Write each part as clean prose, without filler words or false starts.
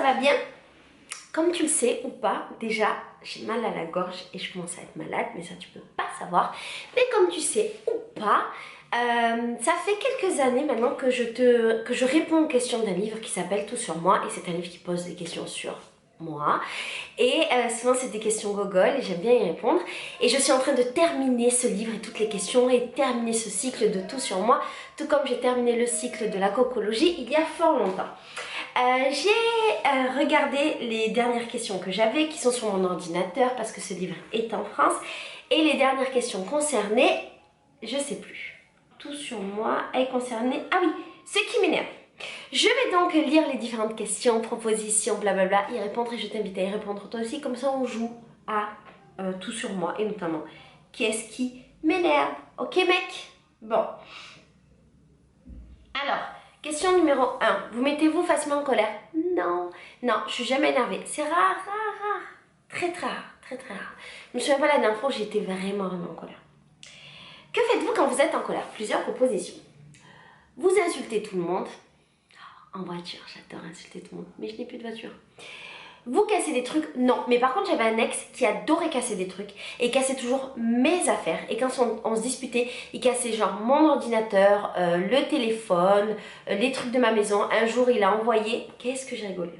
ça va bien? Comme tu le sais ou pas, déjà j'ai mal à la gorge et je commence à être malade, mais ça tu peux pas savoir. Mais comme tu sais ou pas, ça fait quelques années maintenant que je réponds aux questions d'un livre qui s'appelle Tout sur moi, et c'est un livre qui pose des questions sur moi. Et souvent c'est des questions gogol et j'aime bien y répondre. Et je suis en train de terminer ce livre et toutes les questions et terminer ce cycle de Tout sur moi, tout comme j'ai terminé le cycle de la cocologie il y a fort longtemps. J'ai regardé les dernières questions que j'avais qui sont sur mon ordinateur parce que ce livre est en France, et les dernières questions concernaient, je sais plus, Tout sur moi est concerné, ah oui, ce qui m'énerve. Je vais donc lire les différentes questions, propositions, blablabla, y répondre, et je t'invite à y répondre toi aussi, comme ça on joue à Tout sur moi, et notamment qu'est-ce qui m'énerve, ok mec? Bon, alors, question numéro 1. Vous mettez-vous facilement en colère? Non, non, je suis jamais énervée. C'est rare, rare, rare. Très, très rare, très, très rare. Je me souviens pas la dernière fois où j'étais vraiment, vraiment en colère. Que faites-vous quand vous êtes en colère? Plusieurs propositions. Vous insultez tout le monde. En voiture, j'adore insulter tout le monde, mais je n'ai plus de voiture. Vous cassez des trucs? Non, mais par contre j'avais un ex qui adorait casser des trucs et cassait toujours mes affaires, et quand on se disputait, il cassait genre mon ordinateur, le téléphone, les trucs de ma maison. Un jour il a envoyé, qu'est-ce que j'ai rigolé.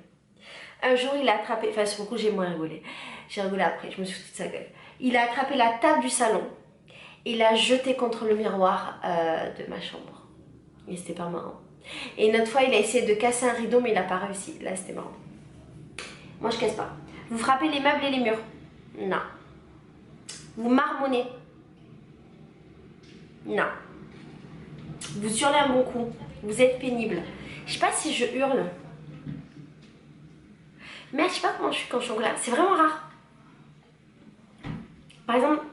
Un jour il a attrapé, enfin sur le coup j'ai moins rigolé, j'ai rigolé après, je me suis foutue de sa gueule. Il a attrapé la table du salon et l'a jetée contre le miroir de ma chambre, et c'était pas marrant. Et une autre fois il a essayé de casser un rideau mais il a pas réussi, là c'était marrant. Moi je casse pas. Vous frappez les meubles et les murs? Non. Vous marmonnez? Non. Vous hurlez un bon coup? Vous êtes pénible? Je sais pas si je hurle. Mais je sais pas comment je suis quand je suis en colère. C'est vraiment rare. Par exemple,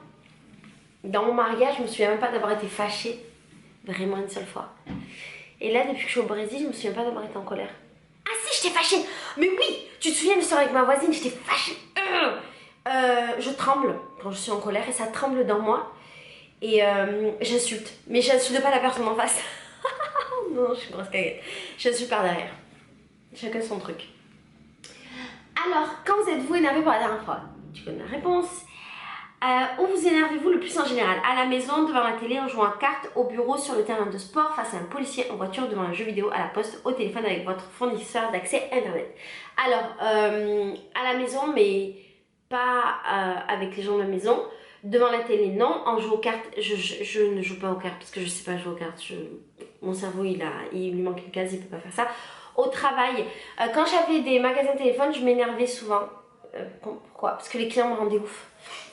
dans mon mariage, je me souviens même pas d'avoir été fâchée. Vraiment une seule fois. Et là, depuis que je suis au Brésil, je me souviens pas d'avoir été en colère. Ah si, j'étais fâchée. Mais oui, tu te souviens de l'histoire avec ma voisine, j'étais fâchée. Je tremble quand je suis en colère et ça tremble dans moi. Et j'insulte. Mais j'insulte pas la personne en face. Non, je suis une grosse caguette. J'insulte par derrière. Chacun son truc. Alors, quand vous êtes-vous énervé pour la dernière fois? Tu connais la réponse. Où vous énervez-vous le plus en général? À la maison, devant la télé, en jouant à cartes, au bureau, sur le terrain de sport, face à un policier, en voiture, devant un jeu vidéo, à la poste, au téléphone avec votre fournisseur d'accès internet. Alors, à la maison, mais pas avec les gens de la maison. Devant la télé, non. En jouant aux cartes, je ne joue pas aux cartes parce que je sais pas jouer aux cartes. Mon cerveau, il lui manque une case, il peut pas faire ça. Au travail, quand j'avais des magasins de téléphone, je m'énervais souvent. Pourquoi? Parce que les clients me rendaient ouf.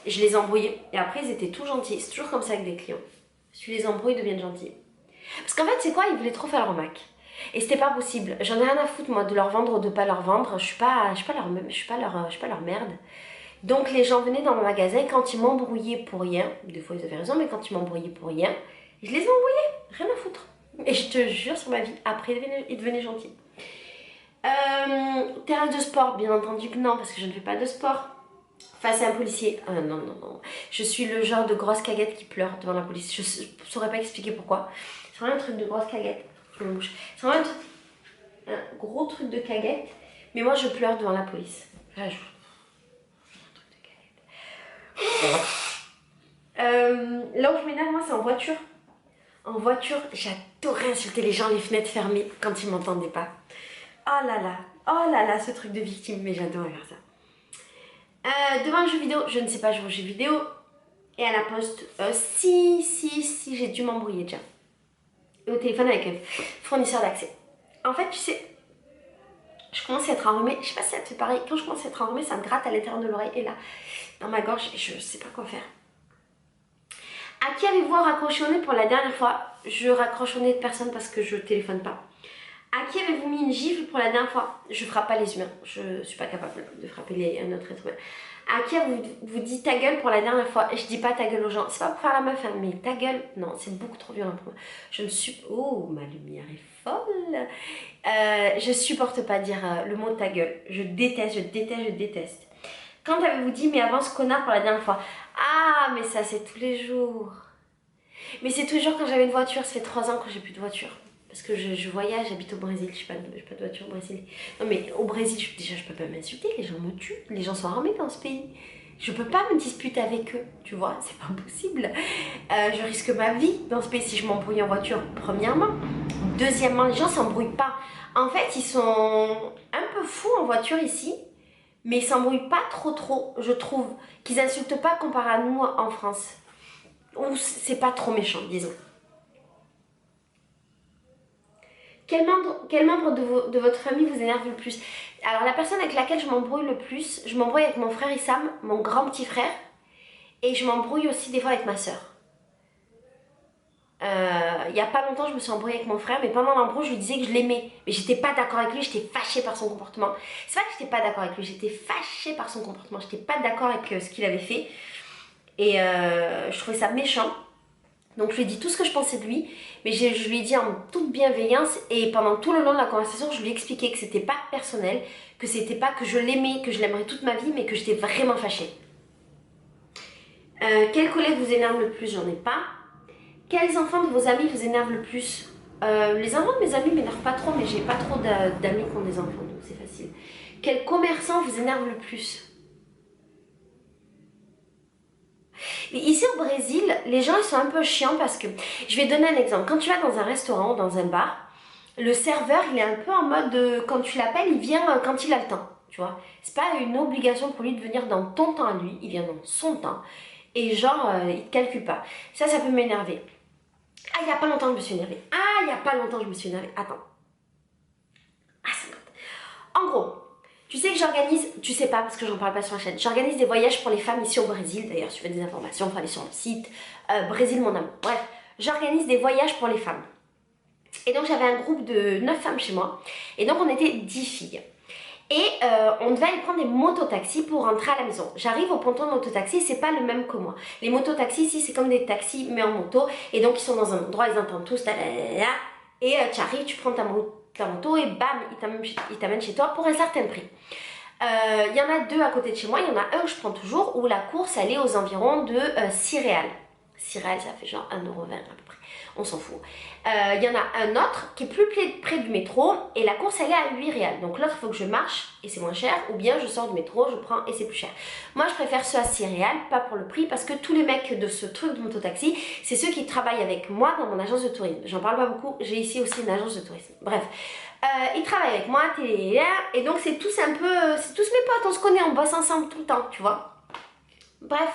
Je les embrouillais. Et après, ils étaient tout gentils. C'est toujours comme ça avec des clients. Si tu les embrouilles, ils deviennent gentils. Parce qu'en fait, c'est quoi? Ils voulaient trop faire leur remarque. Et c'était pas possible. J'en ai rien à foutre, moi, de leur vendre ou de pas leur vendre. Je suis pas leur merde. Donc, les gens venaient dans mon magasin et quand ils m'embrouillaient pour rien, des fois ils avaient raison, mais quand ils m'embrouillaient pour rien, je les embrouillais. Rien à foutre. Et je te jure sur ma vie, après, ils devenaient gentils. Terrain de sport, bien entendu que non, parce que je ne fais pas de sport. Face à un policier, non, non, non. Je suis le genre de grosse caguette qui pleure devant la police. Je saurais pas expliquer pourquoi. C'est vraiment un truc de grosse caguette. C'est vraiment un gros truc de caguette. Mais moi, je pleure devant la police. Enfin, un truc de caguette. Là où je m'énerve, moi, c'est en voiture. En voiture, j'adorais insulter les gens, les fenêtres fermées, quand ils m'entendaient pas. Oh là là, ce truc de victime, mais j'adorais faire ça. Devant un jeu vidéo, je ne sais pas jouer aux jeux vidéo. Et à la poste, si, j'ai dû m'embrouiller déjà. Et au téléphone avec un fournisseur d'accès. En fait, tu sais, je commence à être enrhumée. Je sais pas si ça te fait pareil. Quand je commence à être enrhumée, ça me gratte à l'intérieur de l'oreille et là, dans ma gorge, et je sais pas quoi faire. À qui avez-vous raccroché au nez pour la dernière fois? Je raccroche au nez de personne parce que je téléphone pas. À qui avez-vous mis une gifle pour la dernière fois? Je frappe pas les humains, je suis pas capable de frapper un autre être humain. À qui avez-vous dit ta gueule pour la dernière fois? Je dis pas ta gueule aux gens, c'est pas pour faire la meuf, hein, mais ta gueule, non, c'est beaucoup trop violent pour moi. Je ne suis... Oh, ma lumière est folle. Je supporte pas dire le mot ta gueule, je déteste. Quand avez-vous dit mais avance connard pour la dernière fois? Ah, mais ça c'est tous les jours. Mais c'est toujours quand j'avais une voiture, ça fait 3 ans que j'ai plus de voiture. Parce que je voyage, j'habite au Brésil, je n'ai pas de voiture au Brésil. Non mais au Brésil, déjà je peux pas m'insulter, les gens me tuent, les gens sont armés dans ce pays. Je peux pas me disputer avec eux, tu vois, c'est pas possible. Je risque ma vie dans ce pays si je m'embrouille en voiture, premièrement. Deuxièmement, les gens s'embrouillent pas. En fait, ils sont un peu fous en voiture ici, mais ils s'embrouillent pas trop, je trouve. Qu'ils insultent pas comparé à nous en France. Ou c'est pas trop méchant, disons. Quel membre de votre famille vous énerve le plus? Alors la personne avec laquelle je m'embrouille le plus, je m'embrouille avec mon frère Issam, mon grand petit frère, et je m'embrouille aussi des fois avec ma soeur. Il y a pas longtemps je me suis embrouillée avec mon frère, mais pendant l'embrouille je lui disais que je l'aimais, mais j'étais pas d'accord avec lui, j'étais fâchée par son comportement. C'est pas que j'étais pas d'accord avec lui, j'étais fâchée par son comportement, j'étais pas d'accord avec ce qu'il avait fait, et je trouvais ça méchant. Donc je lui ai dit tout ce que je pensais de lui, mais je lui ai dit en toute bienveillance, et pendant tout le long de la conversation, je lui ai expliqué que c'était pas personnel, que c'était pas que je l'aimais, que je l'aimerais toute ma vie, mais que j'étais vraiment fâchée. Quel collègue vous énerve le plus? J'en ai pas. Quels enfants de vos amis vous énervent le plus? Les enfants de mes amis m'énervent pas trop, mais j'ai pas trop d'amis qui ont des enfants, donc c'est facile. Quel commerçant vous énerve le plus? Mais ici au Brésil, les gens ils sont un peu chiants parce que, je vais donner un exemple, quand tu vas dans un restaurant ou dans un bar, le serveur il est un peu en mode, quand tu l'appelles, il vient quand il a le temps, tu vois. C'est pas une obligation pour lui de venir dans ton temps à lui, il vient dans son temps, et genre, il te calcule pas. Ça peut m'énerver. Ah, il y a pas longtemps je me suis énervée. Ah, il y a pas longtemps je me suis énervée. Attends. Ah, ça m'énerve. En gros, tu sais que j'organise, tu sais pas parce que j'en parle pas sur la chaîne, j'organise des voyages pour les femmes ici au Brésil. D'ailleurs, si tu veux des informations, il faut aller sur le site Brésil mon amour. Bref, j'organise des voyages pour les femmes. Et donc j'avais un groupe de 9 femmes chez moi. Et donc on était 10 filles. Et on devait aller prendre des mototaxis pour rentrer à la maison. J'arrive au ponton de mototaxi et c'est pas le même que moi. Les mototaxis ici c'est comme des taxis mais en moto. Et donc ils sont dans un endroit, ils entendent tous. Et tu arrives, tu prends ta moto et bam, ils t'amènent chez toi pour un certain prix. Il y en a deux à côté de chez moi, il y en a un que je prends toujours où la course elle est aux environs de 6 réals. 6 réals ça fait genre 1,20 € à peu près, on s'en fout. Il y en a un autre qui est plus près du métro et la course elle est à 8 réals. Donc l'autre il faut que je marche et c'est moins cher, ou bien je sors du métro, je prends et c'est plus cher. Moi je préfère ceux à 6 réals, pas pour le prix, parce que tous les mecs de ce truc de mototaxi, c'est ceux qui travaillent avec moi dans mon agence de tourisme. J'en parle pas beaucoup, j'ai ici aussi une agence de tourisme. Bref, ils travaillent avec moi, et donc c'est tous un peu, c'est tous mes potes, on se connaît, on bosse ensemble tout le temps, tu vois. Bref,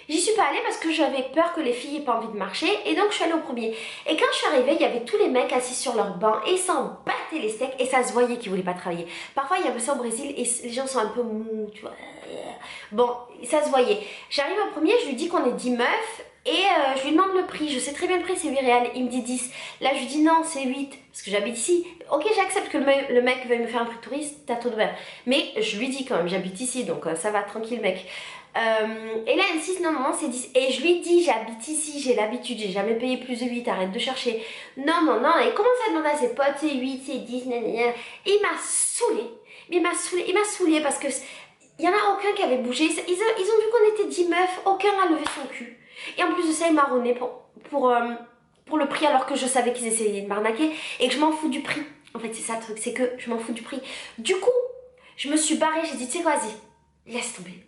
j'y suis pas allée parce que j'avais peur que les filles aient pas envie de marcher, et donc je suis allée au premier. Et quand je suis arrivée, il y avait tous les mecs assis sur leur banc et ils s'en battaient les steaks et ça se voyait qu'ils voulaient pas travailler. Parfois il y avait ça au Brésil et les gens sont un peu mous, tu vois. Bon, ça se voyait. J'arrive au premier, je lui dis qu'on est 10 meufs et je lui demande le prix. Je sais très bien le prix, c'est 8 réals. Il me dit 10. Là je lui dis non, c'est 8 parce que j'habite ici. Ok, j'accepte que le mec veuille me faire un prix touriste, t'as tout de même. Mais je lui dis quand même, j'habite ici donc ça va, tranquille mec. Et là elle insiste, non non c'est 10. Et je lui dis j'habite ici, j'ai l'habitude, j'ai jamais payé plus de 8, arrête de chercher. Non non non, et commence à demander à ses potes, c'est 8, c'est 10, nanana. Et il m'a saoulé. Il m'a saoulé parce que il y en a aucun qui avait bougé. Ils ont vu qu'on était 10 meufs, aucun n'a levé son cul. Et en plus de ça il m'a marronné pour le prix alors que je savais qu'ils essayaient de m'arnaquer et que je m'en fous du prix. En fait c'est ça le truc, c'est que je m'en fous du prix. Du coup je me suis barrée, j'ai dit tu sais quoi, vas-y, laisse tomber.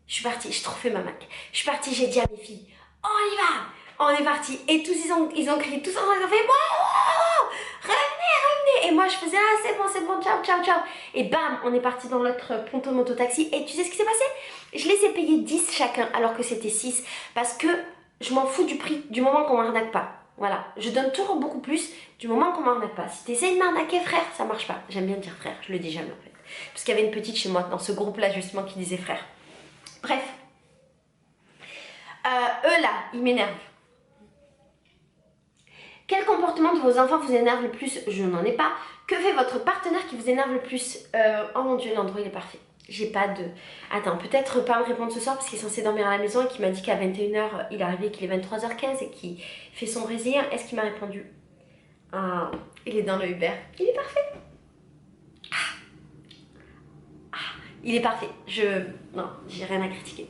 Je suis partie, j'ai trop fait ma mac. Je suis partie, j'ai dit à mes filles, on y va, on est parti. Et tous ils ont crié, tous ensemble, ils ont fait, wow, revenez. Et moi je faisais, ah c'est bon, ciao, ciao, ciao. Et bam, on est parti dans l'autre ponton de mototaxi. Et tu sais ce qui s'est passé? Je les ai payés 10 chacun alors que c'était 6. Parce que je m'en fous du prix, du moment qu'on m'arnaque pas. Voilà, je donne toujours beaucoup plus du moment qu'on m'arnaque pas. Si tu essayes de m'arnaquer frère, ça marche pas. J'aime bien dire frère, je le dis jamais en fait. Parce qu'il y avait une petite chez moi dans ce groupe là justement qui disait frère. Bref, eux là, ils m'énervent. Quel comportement de vos enfants vous énerve le plus? Je n'en ai pas. Que fait votre partenaire qui vous énerve le plus? Oh mon dieu, l'endroit il est parfait. J'ai pas de... Attends, peut-être pas me répondre ce soir parce qu'il est censé dormir à la maison et qu'il m'a dit qu'à 21h, il est arrivé qu'il est 23h15 et qu'il fait son brésilien. Est-ce qu'il m'a répondu? Ah, il est dans le Uber. Il est parfait. Il est parfait. Non, j'ai rien à critiquer.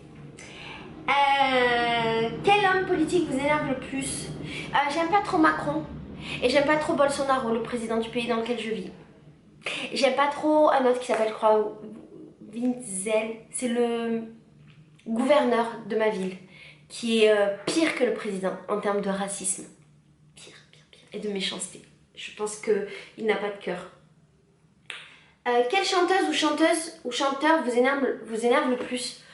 Quel homme politique vous énerve le plus? J'aime pas trop Macron. Et j'aime pas trop Bolsonaro, le président du pays dans lequel je vis. J'aime pas trop un autre qui s'appelle, je crois, Winzel. C'est le gouverneur de ma ville, qui est pire que le président en termes de racisme. Pire. Et de méchanceté. Je pense qu'il n'a pas de cœur. Quelle chanteuse ou chanteur vous énerve le plus?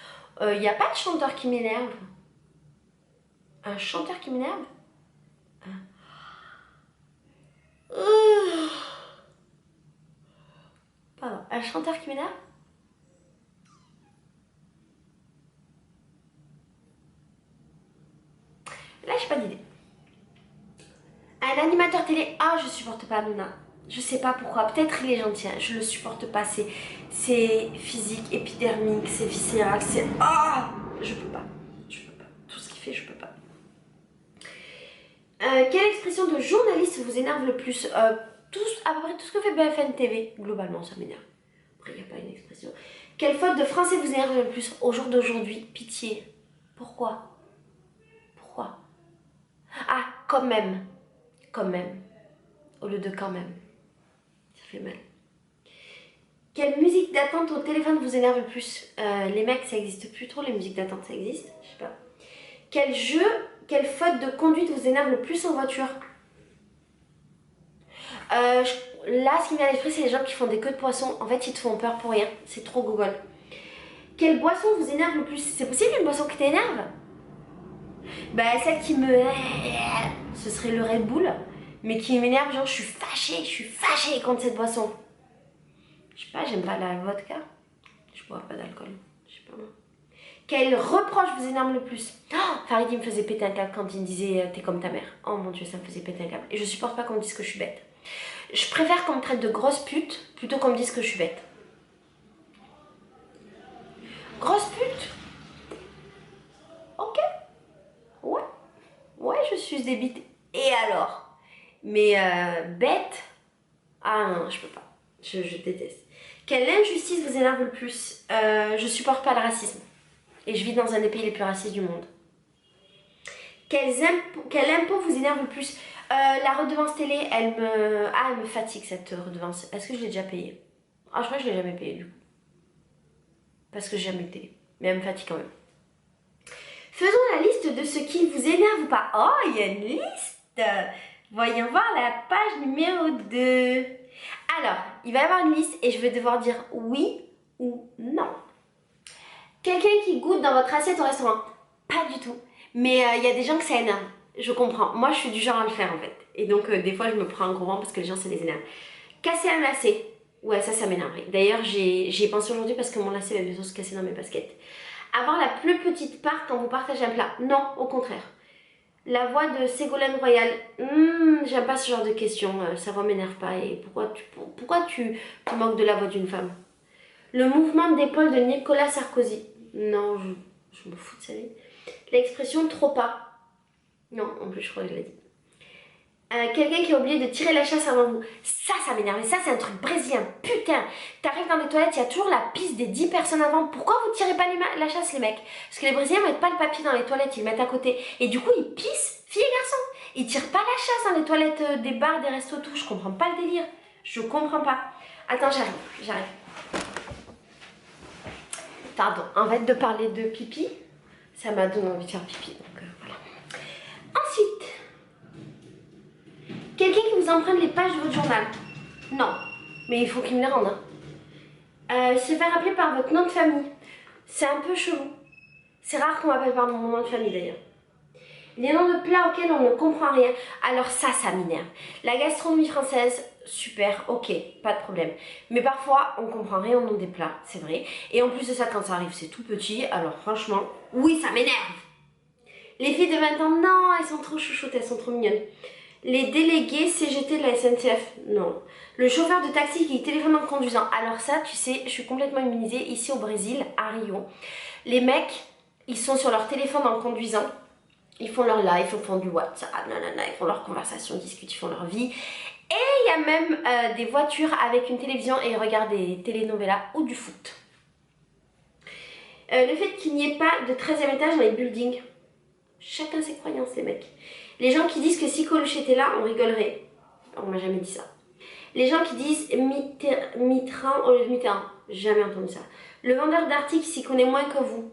Il n'y a pas de chanteur qui m'énerve. Un chanteur qui m'énerve? Pardon, un chanteur qui m'énerve? Là, j'ai pas d'idée. Un animateur télé, ah, je supporte pas Nouna. Je sais pas pourquoi, peut-être il est gentil, hein. Je le supporte pas, c'est physique, épidermique, c'est viscéral, c'est... Ah, je peux pas. Tout ce qu'il fait, je peux pas. Quelle expression de journaliste vous énerve le plus? À peu près tout ce que fait BFM TV, globalement, ça m'énerve. Après, il n'y a pas une expression. Quelle faute de français vous énerve le plus au jour d'aujourd'hui? Pitié. Pourquoi? Ah, quand même. Au lieu de quand même. Ça fait mal. Quelle musique d'attente au téléphone vous énerve le plus? Les mecs, ça existe plus trop, les musiques d'attente, ça existe? Je sais pas. Quelle faute de conduite vous énerve le plus en voiture? Là, ce qui me vient à l'esprit, c'est les gens qui font des queues de poisson. En fait, ils te font peur pour rien. C'est trop Google. Quelle boisson vous énerve le plus? C'est possible une boisson qui t'énerve? Bah, celle qui me... Ce serait le Red Bull. Mais qui m'énerve, genre, je suis fâchée contre cette boisson. Je sais pas, j'aime pas la vodka. Je bois pas d'alcool. Je sais pas moi. Quel reproche vous énerve le plus? Farid, il me faisait péter un câble quand il me disait t'es comme ta mère. Oh mon dieu, ça me faisait péter un câble. Et je supporte pas qu'on me dise que je suis bête. Je préfère qu'on me traite de grosse pute plutôt qu'on me dise que je suis bête. Grosse pute? Ok. Ouais, je suis des bites. Et alors? Mais bête? Ah non, je peux pas. Je déteste. Quelle injustice vous énerve le plus? Je supporte pas le racisme. Et je vis dans un des pays les plus racistes du monde. Quel impôt vous énerve le plus? La redevance télé, elle me fatigue cette redevance. Est-ce que je l'ai déjà payée? Ah, je crois que je l'ai jamais payée du coup. Parce que j'ai jamais eu de télé. Mais elle me fatigue quand même. Faisons la liste de ce qui vous énerve ou pas. Oh, il y a une liste. Voyons voir la page numéro 2. Alors, il va y avoir une liste et je vais devoir dire oui ou non. Quelqu'un qui goûte dans votre assiette au restaurant? Pas du tout. Mais il y a des gens que ça énerve. Je comprends. Moi, je suis du genre à le faire en fait. Et donc, des fois, je me prends un gros vent parce que les gens, ça les énerve. Casser un lacet. Ouais, ça m'énerverait. D'ailleurs, j'y ai pensé aujourd'hui parce que mon lacet va bientôt se casser dans mes baskets. Avoir la plus petite part quand vous partagez un plat? Non, au contraire. La voix de Ségolène Royal? J'aime pas ce genre de questions. Sa voix m'énerve pas. Et pourquoi tu te moques de la voix d'une femme? Le mouvement d'épaule de Nicolas Sarkozy? Non, je me fous de sa vie. L'expression trop pas? Non, en plus, je crois que je l'ai dit. Quelqu'un qui a oublié de tirer la chasse avant vous? Ça m'énerve. Et ça, c'est un truc brésilien. Putain, t'arrives dans les toilettes, il y a toujours la piste des 10 personnes avant. Pourquoi vous tirez pas la chasse, les mecs? Parce que les Brésiliens mettent pas le papier dans les toilettes, ils le mettent à côté. Et du coup, ils pissent, filles et garçons. Ils tirent pas la chasse dans les toilettes des bars, des restos, tout. Je comprends pas le délire. Je comprends pas. Attends, j'arrive. Pardon, en fait, de parler de pipi, ça m'a donné envie de faire pipi. Donc voilà. Ensuite, quelqu'un qui vous emprunte les pages de votre journal? Non, mais il faut qu'il me les rende. Se faire appeler par votre nom de famille? C'est un peu chelou. C'est rare qu'on m'appelle par mon nom de famille d'ailleurs. Les noms de plats auxquels on ne comprend rien. Alors ça m'énerve. La gastronomie française, super, ok, pas de problème. Mais parfois, on comprend rien au nom des plats, c'est vrai. Et en plus de ça, quand ça arrive, c'est tout petit. Alors franchement, oui, ça m'énerve. Les filles de 20 ans, non, elles sont trop chouchoutes, elles sont trop mignonnes. Les délégués CGT de la SNCF, non. Le chauffeur de taxi qui téléphone en conduisant. Alors ça, tu sais, je suis complètement immunisée. Ici au Brésil, à Rio, les mecs, ils sont sur leur téléphone en conduisant. Ils font leur live, ils font du WhatsApp, nanana, ils font leur conversation, ils discutent, ils font leur vie. Et il y a même des voitures avec une télévision et ils regardent des telenovelas ou du foot. Le fait qu'il n'y ait pas de 13e étage dans les buildings. Chacun ses croyances, les mecs. Les gens qui disent que si Coluche était là, on rigolerait. On m'a jamais dit ça. Les gens qui disent Mitterrand au lieu de Mitterrand. Jamais entendu ça. Le vendeur d'articles s'y connaît moins que vous.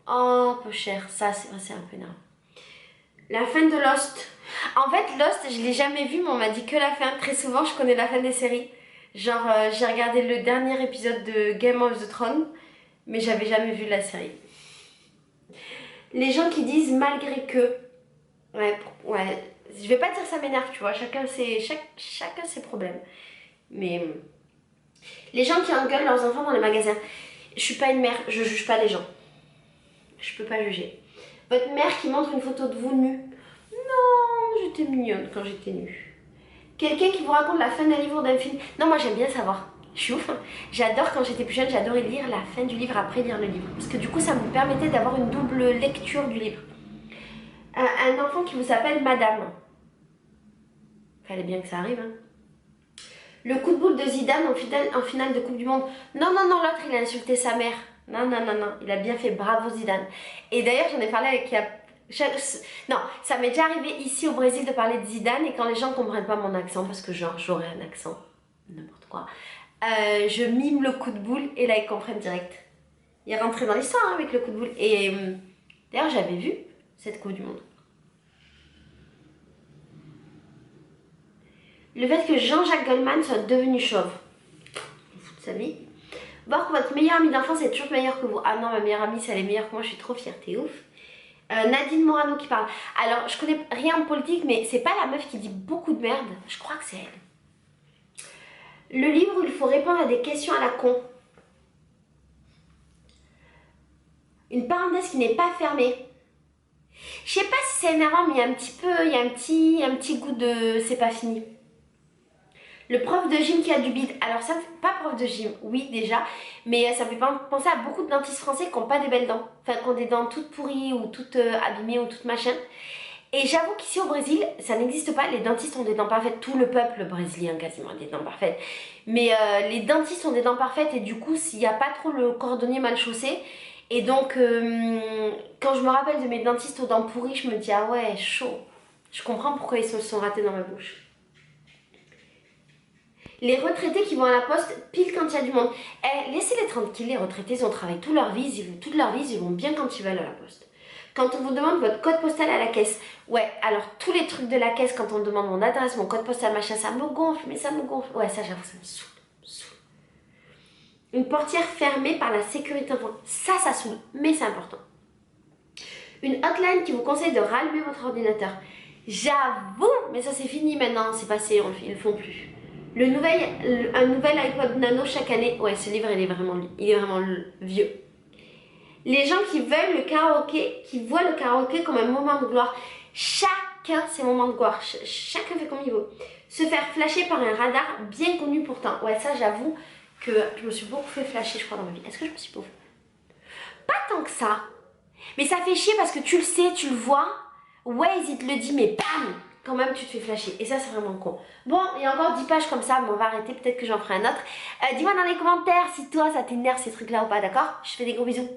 Oh, peu cher. Ça, c'est un peu énorme. La fin de Lost. En fait, Lost, je l'ai jamais vu, mais on m'a dit que la fin. Très souvent, je connais la fin des séries. Genre, j'ai regardé le dernier épisode de Game of Thrones, mais j'avais jamais vu la série. Les gens qui disent malgré que. Ouais. Je vais pas dire ça m'énerve, tu vois. Chacun ses problèmes. Mais. Les gens qui engueulent leurs enfants dans les magasins. Je suis pas une mère, je juge pas les gens. Je peux pas juger. Votre mère qui montre une photo de vous nue. Non, j'étais mignonne quand j'étais nue. Quelqu'un qui vous raconte la fin d'un livre ou d'un film. Non, moi j'aime bien savoir. Je suis ouf. J'adore, quand j'étais plus jeune, j'adorais lire la fin du livre après lire le livre. Parce que du coup, ça me permettait d'avoir une double lecture du livre. Un enfant qui vous appelle Madame. Fallait bien que ça arrive, hein. Le coup de boule de Zidane en finale de Coupe du Monde. Non, l'autre il a insulté sa mère. Non, il a bien fait, bravo Zidane. Et d'ailleurs, j'en ai parlé avec... Non, ça m'est déjà arrivé ici au Brésil de parler de Zidane, et quand les gens ne comprennent pas mon accent, parce que genre j'aurais un accent, n'importe quoi, je mime le coup de boule et là ils comprennent direct. Il est rentré dans l'histoire, hein, avec le coup de boule. Et d'ailleurs, j'avais vu cette Coupe du Monde. Le fait que Jean-Jacques Goldman soit devenu chauve. Il fout de sa vie. Voir que votre meilleure amie d'enfance est toujours meilleure que vous. Ah non, ma meilleure amie, si elle est meilleure que moi, je suis trop fière, t'es ouf. Nadine Morano qui parle. Alors, je connais rien en politique, mais c'est pas la meuf qui dit beaucoup de merde. Je crois que c'est elle. Le livre où il faut répondre à des questions à la con. Une parenthèse qui n'est pas fermée. Je sais pas si c'est énervant, mais il y a un petit peu, il y a un petit goût de c'est pas fini. Le prof de gym qui a du bide. Alors ça, pas prof de gym, oui déjà, mais ça me fait penser à beaucoup de dentistes français qui n'ont pas des belles dents. Enfin, qui ont des dents toutes pourries ou toutes abîmées ou toutes machin. Et j'avoue qu'ici au Brésil, ça n'existe pas. Les dentistes ont des dents parfaites. Tout le peuple brésilien quasiment a des dents parfaites. Mais les dentistes ont des dents parfaites, et du coup, s'il n'y a pas trop le cordonnier mal chaussé. Et donc, quand je me rappelle de mes dentistes aux dents pourries, je me dis, ah ouais, chaud. Je comprends pourquoi ils se sont ratés dans ma bouche. Les retraités qui vont à la poste pile quand il y a du monde. Eh, laissez-les tranquilles, les retraités, ils ont travaillé toute leur vie, ils vont bien quand ils veulent à la poste. Quand on vous demande votre code postal à la caisse, ouais, alors tous les trucs de la caisse, quand on me demande mon adresse, mon code postal, machin, ça me gonfle, mais ça me gonfle. Ouais, ça j'avoue, ça me saoule. Une portière fermée par la sécurité enfant. Ça saoule, mais c'est important. Une hotline qui vous conseille de rallumer votre ordinateur. J'avoue, mais ça c'est fini maintenant, c'est passé, ils ne le font plus. Un nouvel iPod Nano chaque année. Ouais, ce livre, il est vraiment vieux. Les gens qui veulent le karaoké, qui voient le karaoké comme un moment de gloire. Chacun ses moments de gloire. Chacun fait comme il veut. Se faire flasher par un radar bien connu pourtant. Ouais, ça j'avoue que je me suis beaucoup fait flasher, je crois, dans ma vie. Est-ce que je me suis beaucoup fait? Pas tant que ça. Mais ça fait chier parce que tu le sais, tu le vois. Waze, il te le dit, mais bam! Quand même tu te fais flasher, et ça c'est vraiment con. Bon, il y a encore 10 pages comme ça, mais on va arrêter, peut-être que j'en ferai un autre. Dis-moi dans les commentaires si toi ça t'énerve ces trucs là ou pas, d'accord? Je te fais des gros bisous.